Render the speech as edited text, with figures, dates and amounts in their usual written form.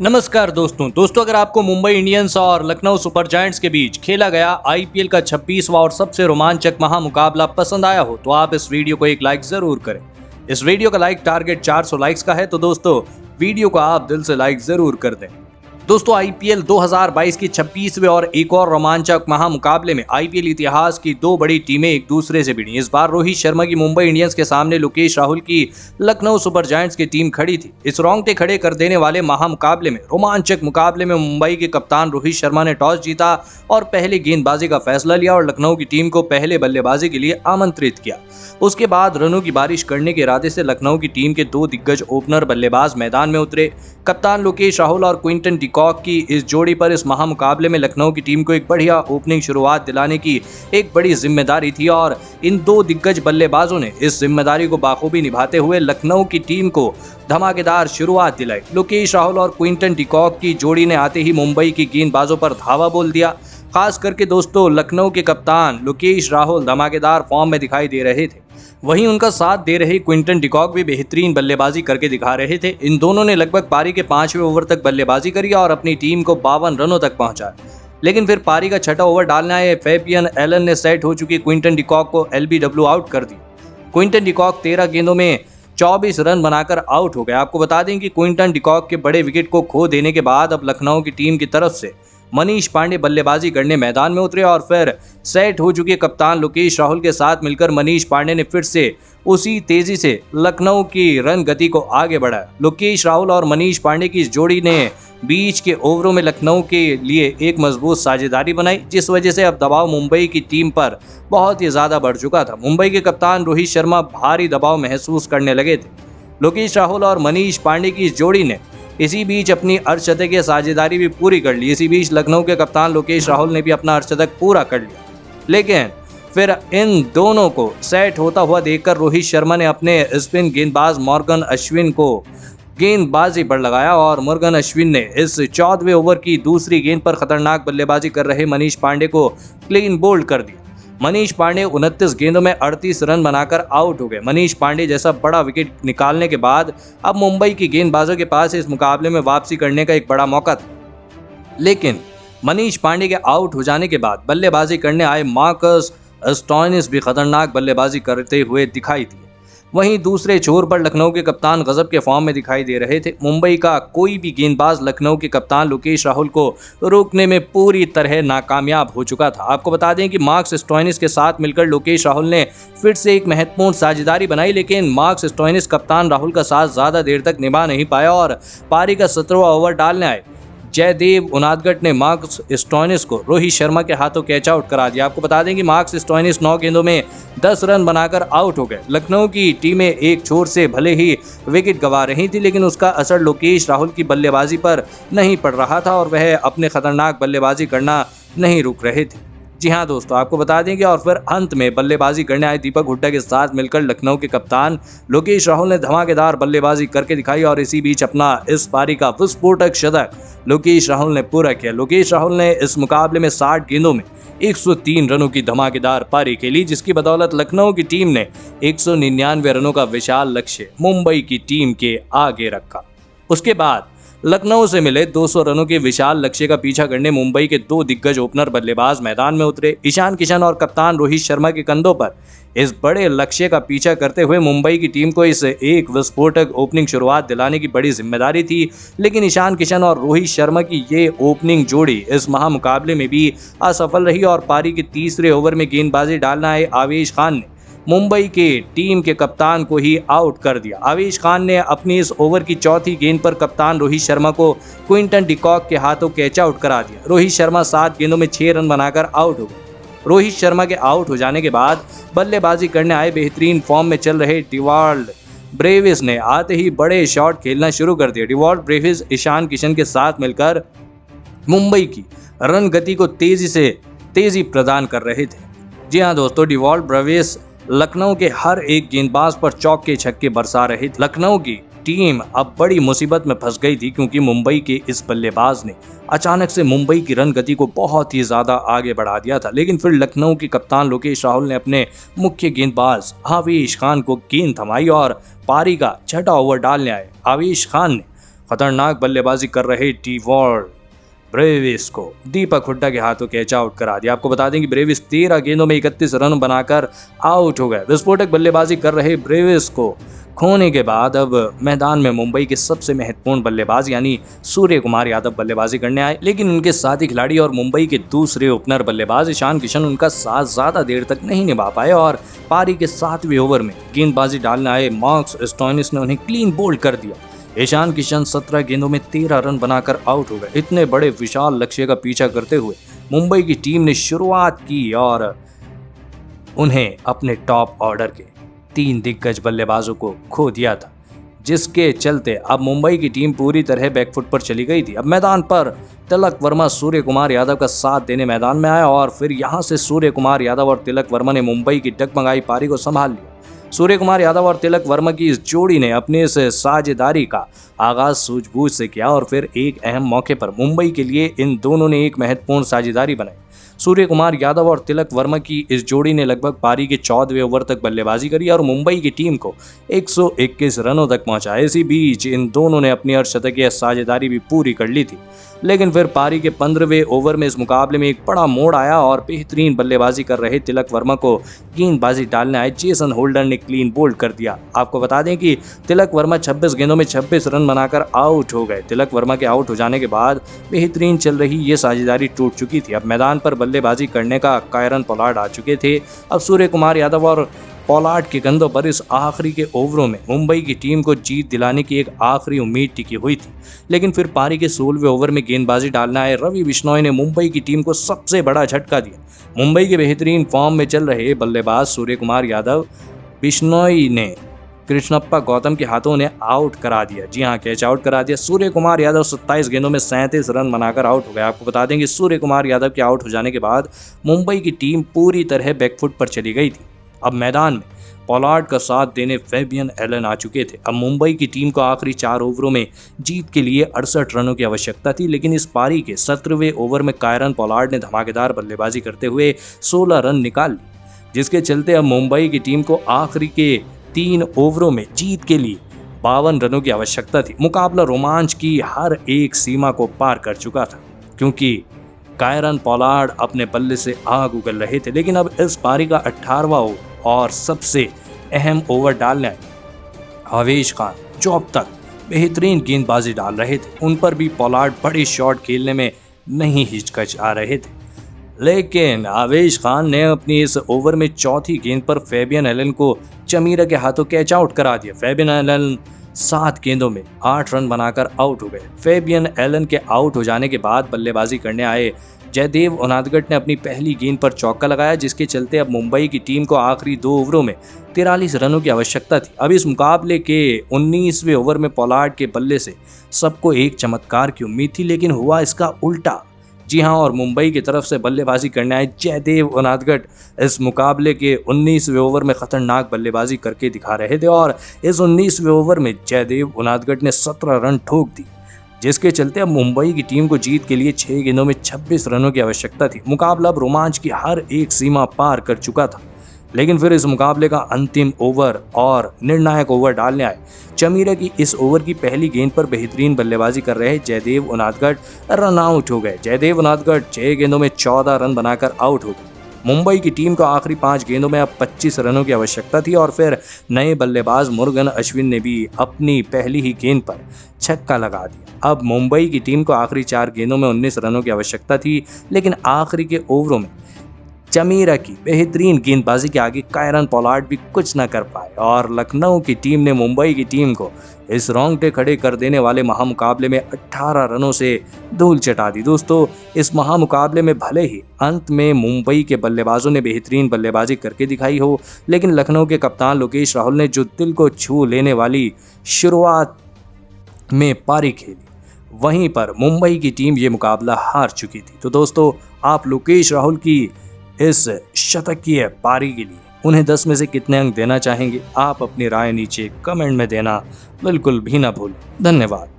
नमस्कार दोस्तों अगर आपको मुंबई इंडियंस और लखनऊ सुपर जायंट्स के बीच खेला गया आईपीएल का 26वां और सबसे रोमांचक महामुकाबला पसंद आया हो तो आप इस वीडियो को एक लाइक जरूर करें। इस वीडियो का लाइक टारगेट 400 लाइक्स का है तो दोस्तों वीडियो को आप दिल से लाइक जरूर कर दें। दोस्तों आईपीएल 2022 की 26वें और एक और रोमांचक महामुकाबले में आईपीएल इतिहास की दो बड़ी टीमें एक दूसरे से भिड़ी। इस बार रोहित शर्मा की मुंबई इंडियंस के सामने लोकेश राहुल की लखनऊ सुपर जायंट्स की टीम खड़ी थी। इस रोंगटे खड़े कर देने वाले महामुकाबले में रोमांचक मुकाबले में मुंबई के कप्तान रोहित शर्मा ने टॉस जीता और पहले गेंदबाजी का फैसला लिया और लखनऊ की टीम को पहले बल्लेबाजी के लिए आमंत्रित किया। उसके बाद रनों की बारिश करने के इरादे से लखनऊ की टीम के दो दिग्गज ओपनर बल्लेबाज मैदान में उतरे। कप्तान लोकेश राहुल और क्विंटन डिकॉक की इस जोड़ी पर इस महामुकाबले में लखनऊ की टीम को एक बढ़िया ओपनिंग शुरुआत दिलाने की एक बड़ी जिम्मेदारी थी और इन दो दिग्गज बल्लेबाजों ने इस जिम्मेदारी को बाखूबी निभाते हुए लखनऊ की टीम को धमाकेदार शुरुआत दिलाई। लोकेश राहुल और क्विंटन डिकॉक की जोड़ी ने आते ही मुंबई की गेंदबाजों पर धावा बोल दिया। खास करके दोस्तों लखनऊ के कप्तान लोकेश राहुल धमाकेदार फॉर्म में दिखाई दे रहे थे, वहीं उनका साथ दे रहे क्विंटन डिकॉक भी बेहतरीन बल्लेबाजी करके दिखा रहे थे। इन दोनों ने लगभग पारी के 5वें ओवर तक बल्लेबाजी करी और अपनी टीम को 52 रनों तक पहुंचाया। लेकिन फिर पारी का छठा ओवर डालने आए फैबियन एलन ने सेट हो चुकी क्विंटन डिकॉक को एलबीडब्ल्यू आउट कर दिया। क्विंटन डिकॉक 13 गेंदों में 24 रन बनाकर आउट हो गए। आपको बता दें कि क्विंटन डिकॉक के बड़े विकेट को खो देने के बाद अब लखनऊ की टीम की तरफ से मनीष पांडे बल्लेबाजी करने मैदान में उतरे और फिर सेट हो चुके कप्तान लोकेश राहुल के साथ मिलकर मनीष पांडे ने फिर से उसी तेजी से लखनऊ की रन गति को आगे बढ़ाया। लोकेश राहुल और मनीष पांडे की इस जोड़ी ने बीच के ओवरों में लखनऊ के लिए एक मजबूत साझेदारी बनाई, जिस वजह से अब दबाव मुंबई की टीम पर बहुत ही ज्यादा बढ़ चुका था। मुंबई के कप्तान रोहित शर्मा भारी दबाव महसूस करने लगे थे। लोकेश राहुल और मनीष पांडे की इस जोड़ी ने इसी बीच अपनी अर्धशतकीय साझेदारी भी पूरी कर ली। इसी बीच लखनऊ के कप्तान लोकेश राहुल ने भी अपना अर्धशतक पूरा कर लिया, लेकिन फिर इन दोनों को सेट होता हुआ देखकर रोहित शर्मा ने अपने स्पिन गेंदबाज मॉर्गन अश्विन को गेंदबाजी पर लगाया और मॉर्गन अश्विन ने इस 14वें ओवर की दूसरी गेंद पर खतरनाक बल्लेबाजी कर रहे मनीष पांडे को क्लीन बोल्ड कर दिया। मनीष पांडे 29 गेंदों में 38 रन बनाकर आउट हो गए। मनीष पांडे जैसा बड़ा विकेट निकालने के बाद अब मुंबई की गेंदबाजों के पास इस मुकाबले में वापसी करने का एक बड़ा मौका था, लेकिन मनीष पांडे के आउट हो जाने के बाद बल्लेबाजी करने आए मार्कस स्टोइनिस भी खतरनाक बल्लेबाजी करते हुए दिखाई दिए। वहीं दूसरे छोर पर लखनऊ के कप्तान गजब के फॉर्म में दिखाई दे रहे थे। मुंबई का कोई भी गेंदबाज लखनऊ के कप्तान लोकेश राहुल को रोकने में पूरी तरह नाकामयाब हो चुका था। आपको बता दें कि मार्कस स्टोइनिस के साथ मिलकर लोकेश राहुल ने फिर से एक महत्वपूर्ण साझेदारी बनाई, लेकिन मार्कस स्टोइनिस कप्तान राहुल का साथ ज्यादा देर तक निभा नहीं पाया और पारी का 17वां ओवर डालने आए जयदेव उनादगट ने मार्कस स्टोइनिस को रोहित शर्मा के हाथों कैच आउट करा दिया। आपको बता दें कि मार्कस स्टोइनिस 9 गेंदों में 10 रन बनाकर आउट हो गए। लखनऊ की टीमें एक छोर से भले ही विकेट गंवा रही थी, लेकिन उसका असर लोकेश राहुल की बल्लेबाजी पर नहीं पड़ रहा था और वह अपने खतरनाक बल्लेबाजी करना नहीं रुक रहे थे। जी हाँ दोस्तों, आपको बता दें कि और फिर अंत में बल्लेबाजी करने आए दीपक हुड्डा के साथ मिलकर लखनऊ के कप्तान लोकेश राहुल ने धमाकेदार बल्लेबाजी करके दिखाई और इसी बीच अपना इस पारी का विस्फोटक शतक लोकेश राहुल ने पूरा किया। लोकेश राहुल ने इस मुकाबले में 60 गेंदों में 103 रनों की धमाकेदार पारी खेली, जिसकी बदौलत लखनऊ की टीम ने 199 रनों का विशाल लक्ष्य मुंबई की टीम के आगे रखा। उसके बाद लखनऊ से मिले 200 रनों के विशाल लक्ष्य का पीछा करने मुंबई के दो दिग्गज ओपनर बल्लेबाज मैदान में उतरे। ईशान किशन और कप्तान रोहित शर्मा के कंधों पर इस बड़े लक्ष्य का पीछा करते हुए मुंबई की टीम को इस एक विस्फोटक ओपनिंग शुरुआत दिलाने की बड़ी जिम्मेदारी थी, लेकिन ईशान किशन और रोहित शर्मा की ये ओपनिंग जोड़ी इस महामुकाबले में भी असफल रही और पारी के तीसरे ओवर में गेंदबाजी डालना आए आवेश खान ने मुंबई के टीम के कप्तान को ही आउट कर दिया। आवेश खान ने अपनी इस ओवर की चौथी गेंद पर कप्तान रोहित शर्मा को क्विंटन डिकॉक के हाथों कैच आउट करा दिया। रोहित शर्मा 7 गेंदों में 6 रन बनाकर आउट हो गए। रोहित शर्मा के आउट हो जाने के बाद बल्लेबाजी करने आए बेहतरीन फॉर्म में चल रहे डिवॉल्ड ब्रेविस ने आते ही बड़े शॉट खेलना शुरू कर दिए। डिवॉल्ड ब्रेविस ईशान किशन के साथ मिलकर मुंबई की रन गति को तेजी प्रदान कर रहे थे। जी हाँ दोस्तों, डिवॉल्ड ब्रेविस लखनऊ के हर एक गेंदबाज पर चौके छक्के बरसा रहे थे। लखनऊ की टीम अब बड़ी मुसीबत में फंस गई थी, क्योंकि मुंबई के इस बल्लेबाज ने अचानक से मुंबई की रन गति को बहुत ही ज्यादा आगे बढ़ा दिया था। लेकिन फिर लखनऊ के कप्तान लोकेश राहुल ने अपने मुख्य गेंदबाज आवेश खान को गेंद थमाई और पारी का छठा ओवर डालने आए आवेश खान ने खतरनाक बल्लेबाजी कर रहे टीवॉर्ड ब्रेविस को दीपक हुड्डा के हाथों कैच आउट करा दिया। आपको बता दें कि ब्रेविस 13 गेंदों में 31 रन बनाकर आउट हो गए। विस्फोटक बल्लेबाजी कर रहे ब्रेविस को खोने के बाद अब मैदान में मुंबई के सबसे महत्वपूर्ण बल्लेबाज यानी सूर्य कुमार यादव बल्लेबाजी करने आए, लेकिन उनके साथी खिलाड़ी और मुंबई के दूसरे ओपनर बल्लेबाज ईशान किशन उनका साथ ज्यादा देर तक नहीं निभा पाए और पारी के 7वें ओवर में गेंदबाजी डालने आए मार्कस स्टोइनिस ने उन्हें क्लीन बोल्ड कर दिया। ईशान किशन 17 गेंदों में 13 रन बनाकर आउट हो गए। इतने बड़े विशाल लक्ष्य का पीछा करते हुए मुंबई की टीम ने शुरुआत की और उन्हें अपने टॉप ऑर्डर के 3 दिग्गज बल्लेबाजों को खो दिया था, जिसके चलते अब मुंबई की टीम पूरी तरह बैकफुट पर चली गई थी। अब मैदान पर तिलक वर्मा सूर्य कुमार यादव का साथ देने मैदान में आया और फिर यहां से सूर्य कुमार यादव और तिलक वर्मा ने मुंबई की डगमगाई पारी को संभाल लिया। सूर्य कुमार यादव और तिलक वर्मा की इस जोड़ी ने अपनी इस साझेदारी का आगाज सूझबूझ से किया और फिर एक अहम मौके पर मुंबई के लिए इन दोनों ने एक महत्वपूर्ण साझेदारी बनाई। सूर्य कुमार यादव और तिलक वर्मा की इस जोड़ी ने लगभग पारी के 14वें ओवर तक बल्लेबाजी करी और मुंबई की टीम को 121 रनों तक पहुंचा। इसी बीच इन दोनों ने अपनी अर्धशतकीय साझेदारी भी पूरी कर ली थी, लेकिन फिर पारी के 15वें ओवर में इस मुकाबले में एक बड़ा मोड़ आया और बेहतरीन बल्लेबाजी कर रहे तिलक वर्मा को गेंदबाजी डालने आए जेसन होल्डर ने क्लीन बोल्ड कर दिया। आपको बता दें कि तिलक वर्मा 26 गेंदों में 26 रन बनाकर आउट हो गए। तिलक वर्मा के आउट हो जाने के बाद बेहतरीन चल रही ये साझेदारी टूट चुकी थी। अब मैदान पर बल्लेबाजी करने का कायरन पोलार्ड आ चुके थे। अब सूर्य कुमार यादव और पोलार्ड के कंधों पर इस आखिरी के ओवरों में मुंबई की टीम को जीत दिलाने की एक आखिरी उम्मीद टिकी हुई थी, लेकिन फिर पारी के 16वें ओवर में गेंदबाजी डालने आए रवि बिश्नोई ने मुंबई की टीम को सबसे बड़ा झटका दिया। मुंबई के बेहतरीन फॉर्म में चल रहे बल्लेबाज सूर्य कुमार यादव बिश्नोई ने कृष्णप्पा गौतम के हाथों ने आउट करा दिया। जी हाँ, कैच आउट करा दिया। सूर्य कुमार यादव 27 गेंदों में 37 रन बनाकर आउट हो गए। आपको बता दें कि सूर्य कुमार यादव के आउट हो जाने के बाद मुंबई की टीम पूरी तरह बैकफुट पर चली गई थी। अब मैदान में पोलार्ड का साथ देने फैबियन एलन आ चुके थे। अब मुंबई की टीम को आखिरी 4 ओवरों में जीत के लिए 68 रनों की आवश्यकता थी, लेकिन इस पारी के 17वें ओवर में कायरन पोलार्ड ने धमाकेदार बल्लेबाजी करते हुए 16 रन निकाल ली, जिसके चलते अब मुंबई की टीम को आखिरी के 3 ओवरों में जीत के लिए 52 रनों की आवश्यकता थी। मुकाबला रोमांच की हर एक सीमा को पार कर चुका था, क्योंकि कायरन पोलार्ड अपने बल्ले से आग उगल रहे थे। लेकिन अब इस पारी का 18वां ओवर और सबसे अहम ओवर डालने आए आवेश खान, जो अब तक बेहतरीन गेंदबाजी डाल रहे थे। उन पर भी पोलार्ड बड़े शॉट खेलने में नहीं हिचकिचा रहे थे, लेकिन आवेश खान ने अपनी इस ओवर में चौथी गेंद पर फैबियन एलन को चमीरा के हाथों कैच आउट करा दिया। फैबियन एलन 7 गेंदों में 8 रन बनाकर आउट हो गए। फैबियन एलन के आउट हो जाने के बाद बल्लेबाजी करने आए जयदेव उनादगट ने अपनी पहली गेंद पर चौका लगाया, जिसके चलते अब मुंबई की टीम को आखिरी 2 ओवरों में 43 रनों की आवश्यकता थी। अब इस मुकाबले के 19वें ओवर में पोलार्ड के बल्ले से सबको एक चमत्कार की उम्मीद थी, लेकिन हुआ इसका उल्टा। जी हाँ, और मुंबई की तरफ से बल्लेबाजी करने आए जयदेव उनादगट इस मुकाबले के 19वें ओवर में खतरनाक बल्लेबाजी करके दिखा रहे थे और इस 19वें ओवर में जयदेव उनादगट ने 17 रन ठोक दी, जिसके चलते अब मुंबई की टीम को जीत के लिए 6 गेंदों में 26 रनों की आवश्यकता थी। मुकाबला अब रोमांच की हर एक सीमा पार कर चुका था, लेकिन फिर इस मुकाबले का अंतिम ओवर और निर्णायक ओवर डालने आए चमीरा की इस ओवर की पहली गेंद पर बेहतरीन बल्लेबाजी कर रहे जयदेव उनादगट रन आउट हो गए। जयदेव उनादगट 6 गेंदों में 14 रन बनाकर आउट हो गए। मुंबई की टीम को आखिरी 5 गेंदों में अब 25 रनों की आवश्यकता थी और फिर नए बल्लेबाज मुरुगन अश्विन ने भी अपनी पहली ही गेंद पर छक्का लगा दिया। अब मुंबई की टीम को आखिरी 4 गेंदों में 19 रनों की आवश्यकता थी, लेकिन आखिरी के ओवरों में चमीरा की बेहतरीन गेंदबाजी के आगे कायरन पोलार्ड भी कुछ न कर पाए और लखनऊ की टीम ने मुंबई की टीम को इस रोंगटे खड़े कर देने वाले महामुकाबले में 18 रनों से धूल चटा दी। दोस्तों, इस महामुकाबले में भले ही अंत में मुंबई के बल्लेबाजों ने बेहतरीन बल्लेबाजी करके दिखाई हो, लेकिन लखनऊ के कप्तान लोकेश राहुल ने जो दिल को छू लेने वाली शुरुआत में पारी खेली, वहीं पर मुंबई की टीम ये मुकाबला हार चुकी थी। तो दोस्तों, आप लोकेश राहुल की इस शतकीय पारी के लिए उन्हें 10 में से कितने अंक देना चाहेंगे? आप अपनी राय नीचे कमेंट में देना बिल्कुल भी ना भूलें। धन्यवाद।